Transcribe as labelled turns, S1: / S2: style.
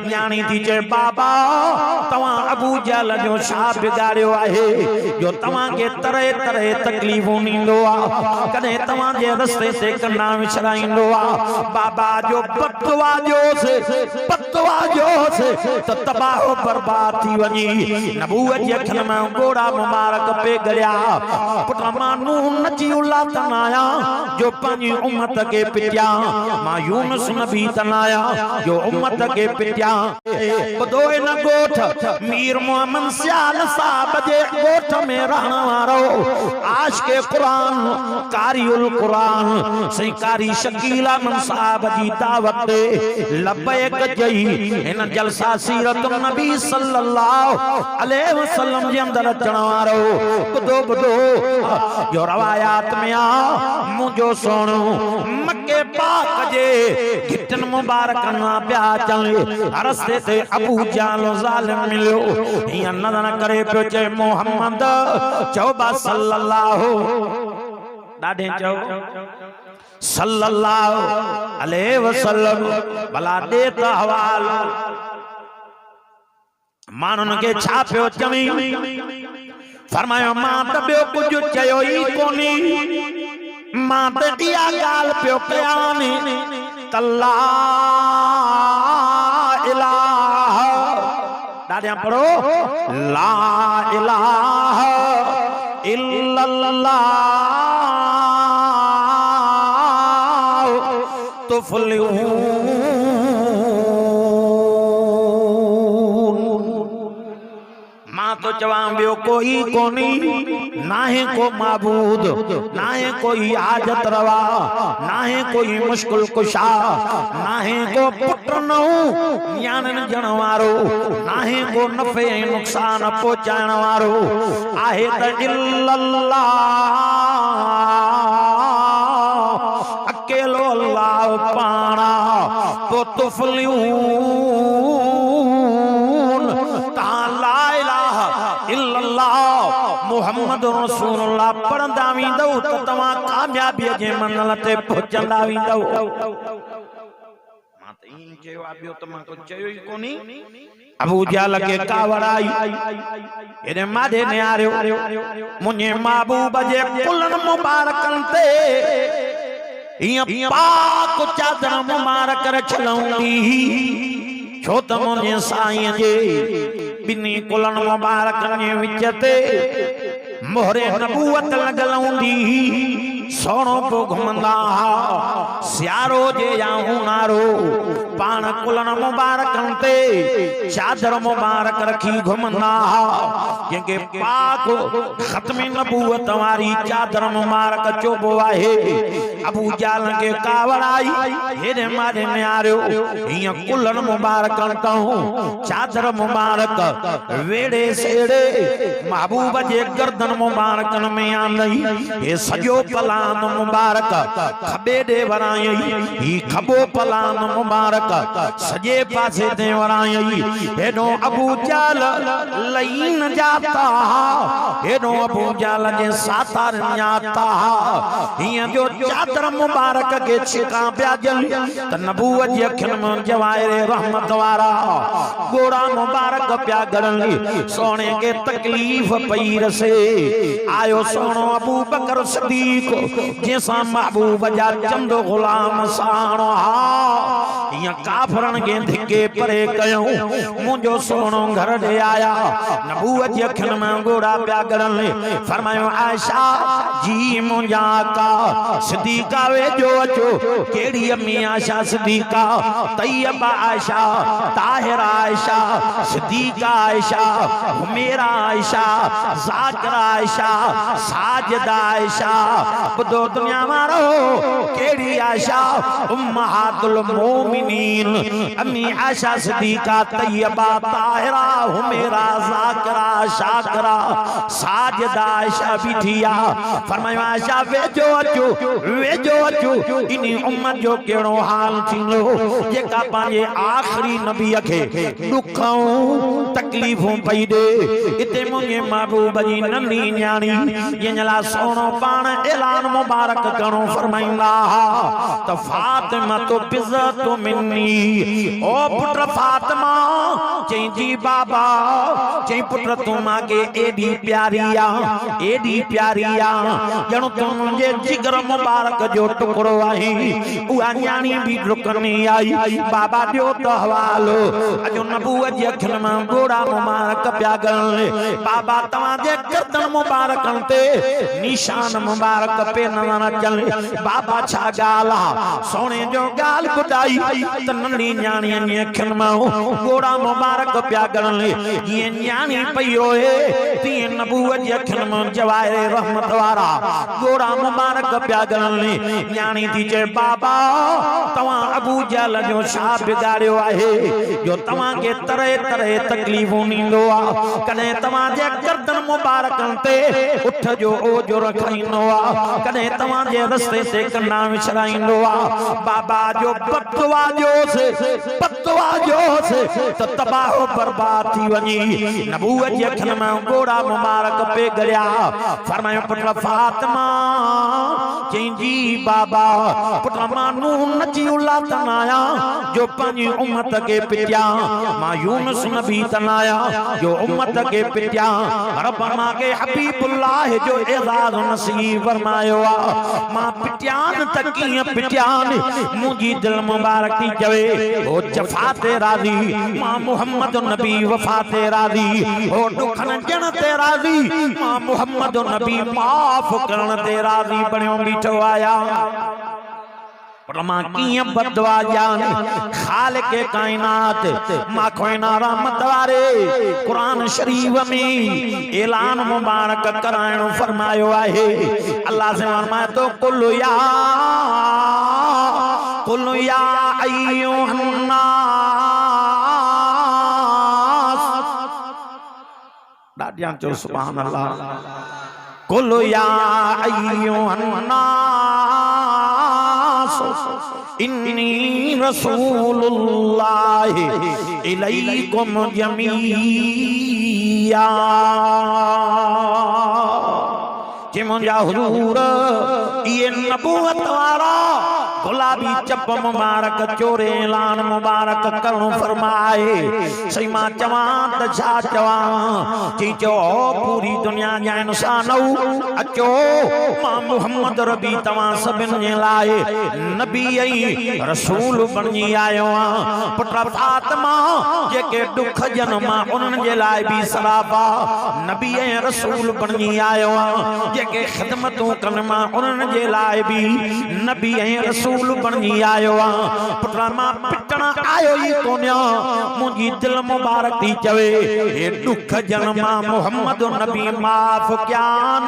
S1: न्याणी थी चे बाबा तवा अबू जहल जो छा बिगाड़ियो आहे जो तवा के तरह तरह तकलीफूं नींदो आ कदे तवा जे रस्ते से कन्ना विछराइंदो आ बाबा जो पतवा जो से तो तबाह बर्बाद थी वनी नबूवत जे अखिन में गोड़ा मुबारक पे गड़िया पुट मानू नची उल्ला तनाया जो पंजी उम्मत के पिटिया मां यूनुस नबी तनाया जो उम्मत के पिटिया बुधो न गोठ मीर मोहम्मद सियाल साहब जे गोठ में रहण वारो आश के कुरान कारिउल कुरान सही कारी शकील अहमद साहब जी दावत लबैक जई इन जलसा सीरत नबी सल्लल्लाहु अलैहि वसल्लम जे अंदर अचण वारो बुधो जो रवायात में आ मुझो सोनो मक्के पाक जे घिटन मुबारक ना प्या चले रस्ते से अबू जहल ज़ालिम मिलो हिया नजर करे पियो चे मोहम्मद चौबा सल्लल्लाहु डाढे चौ सल्लल्लाहु अलैहि वसल्लम भला दे त हवाल मानुन के छा पियो चवी फरमायो मां त ॿियो कुझु चयो ई कोनी मां त इहा ॻाल्हि पियो कयां तल्ला इलाहा दादिया पढ़ो ला इलाहा इल्लल्लाह तुफलिहून तो जवान बियो कोई कोनी नाहे को माबूद नाहे कोई हाजत रवा नाहे कोई मुश्किल कुशा नाहे को पुत्र नहू न्याणन जण वारो नाहे को नफे नुकसान पहुंचाइण वारो आहे त इल्लल्लाह अकेलो अल्लाह पाणा तो तुफलिहून मोहम्मद रसूलुल्लाह पढ़ंदा वेंदो त तव्हां कामयाबी जे मंज़िल ते पहुचंदा वेंदो मां त इन चयो आ ॿियो त मां कुझु चयो ई कोनी अबू जहल के कावड़ आई एने मादे ने आरियो मुझे महबूब जे कुलन मुबारकन ते इया पाक चादर मुबारक रखलऊंदी छो त मुझे साईं जे बिनी कुलन मुबारक ने विच ते मोहरे नबूवत लगल हूंदी सोनो पो घुमंदा सियारो जे या उनारो पान कुलन मुबारक ते चादर मुबारक रखी घुमंदा जेके पाक खत्म नबूवत वारी चादर मुबारक चोबो आहे अबू जहल के कावड़ आई हेरे मारे में आरियो हिया कुलन मुबारक कहूं चादर मुबारक वेड़े सेड़े महबूब जे गर्दन मुबारकन में आंदई हे सजो पलान मुबारक खबे दे वराई ही खबो पलान मुबारक सजे पासे दे वराई हेनो अबू जहल लईन जाता हेनो अबू जहल जे सातार जाता हिया जो चादर मुबारक के छिका प्या जल त नबूवत जे अखिन में जवाहिर रहमत वारा गोड़ा मुबारक प्या गड़न सोने के तकलीफ पईर से आयो सोनो अबू बकर सिद्दीक जैसा महबूब जा चंद गुलाम साणो हा या काफरन के धिके परे कयो मुझो सोनो घर दे आया नबूवत जे अखिन में गोड़ा प्या गड़न फरमायो आयशा जी मुंजा का सिद्दीका वे जो अचो केड़ी अम्मी आयशा सिद्दीका तैयबा आयशा ताहिरा आयशा सिद्दीका आयशा हुमेरा आयशा जाकिरा आयशा साजिदा आयशा बुधो दुनिया मारो केड़ी आयशा उम्महातुल मोमिनीन अम्मी आयशा सिद्दीका तैयबा ताहिरा हुमेरा जाकिरा शाकिरा साजिदा आयशा बिठिया फरमाया आयशा वे जो अचो वेजो अचो इन उम्मत जो केड़ो हाल थींदो जेका पांजे आखिरी नबी खे दुखों तकलीफों पई दे इते मुंहिंजे महबूब जी नंढी न्याणी जंहिंला सोनो पाण ऐलान मुबारक करणो फरमाईंदा त फातिमा तो बिज़त मिन्नी ओ पुत्र फातिमा चई जी बाबा चई पुत्र तू मांगे एडी प्यारिया जणो तू मुंहिंजे जिगर मुबारक जो टुकड़ो आहे उहा न्याणी भी रुकनी आई बाबा दियो तो हवालो अजो नबूवत जी अखियुनि मां गोड़ा मुबारक पिया गलनि बाबा तव्हां जे गर्दन मुबारक ते निशान मुबारक पे नज़र अचनि बाबा छा ॻाल्हि आहे सोने जो ॻाल्हि ॿुधाई त नंढी न्याणीअ जी अखियुनि मां गोड़ा मुबारक पिया गलनि जीअं न्याणी पई रोए तीअं नबूवत जी अखियुनि मां जवाहिर रहमत वारा गोड़ा मुबारक पिया गलनि न्याणी थी चए बाबा तव्हां अबू जहल जो छा बिगाड़ियो आहे जो तव्हां खे तरह तरह तकलीफ़ूं ॾींदो आहे कॾहिं तव्हां जे गर्दन मुबारक ते उठ जो ओजो रखाईंदो आहे कॾहिं तव्हां जे रस्ते ते कन्ना विछराईंदो आहे बाबा जो बददुआ जोस त तबाह बर्बाद थी वञी नबूवत जे अखियुनि मां गोड़ा मुबारक पे गड़िया फरमायो पुत्र फातिमा चई जी बाबा पुत्र मां नूह नची उल्ला तनाया जो पंहिंजी उम्मत खे पिटिया मां यूनुस नबी तनाया जो उम्मत खे पिटिया रब मांखे हबीबुल्लाह जो एज़ाज़ नसीब फरमायो आहे मां पिटियान त कीअं पिटियान मुंहिंजी दिल मुबारक थी चवे ओ जफ़ा ते राज़ी मां मुहम्मद नबी वफ़ा ते राज़ी ओ दुखन जण ते राज़ी मां मुहम्मद नबी माफ़ करण ते राज़ी बणियो बीठो आया मां कीअं बददुआ जान खालिक कायनात मां खोइना रहमत वारे कुरान शरीफ में ऐलान मुबारक कराइणो फरमायो आहे अल्लाह से फरमाए तो कुल या अय्युहन्नास दादियां चो सुभान अल्लाह कुल या अय्युहन्नास इन्नी रसूलुल्लाह इलैकुम जमीया कि मुंहिंजा हुजूर ये नबूवत वारा गुलाबी चप मुबारक चोरे ऐलान मुबारक करणो फरमाए सही मां चवां त छा चवां चई चो पूरी दुनिया जा इंसान अचो मां मुहम्मद रबी तव्हां सभिनि जे लाइ नबी ऐं रसूल बणिजी आयो आहियां पुट फातिमा जेके दुख जन मां उन्हनि जे लाइ बि सराबा नबी ऐं रसूल बणिजी आयो आहियां जेके ख़िदमतूं कनि मां उन्हनि जे लाइ बि नबी ऐं रसूल बणिजी आयो आहियां पुट मां पिटण आयो ई कोन मुंहिंजी दिल मुबारक थी चवे हे दुख जन मां मुहम्मद नबी माफ़ कयान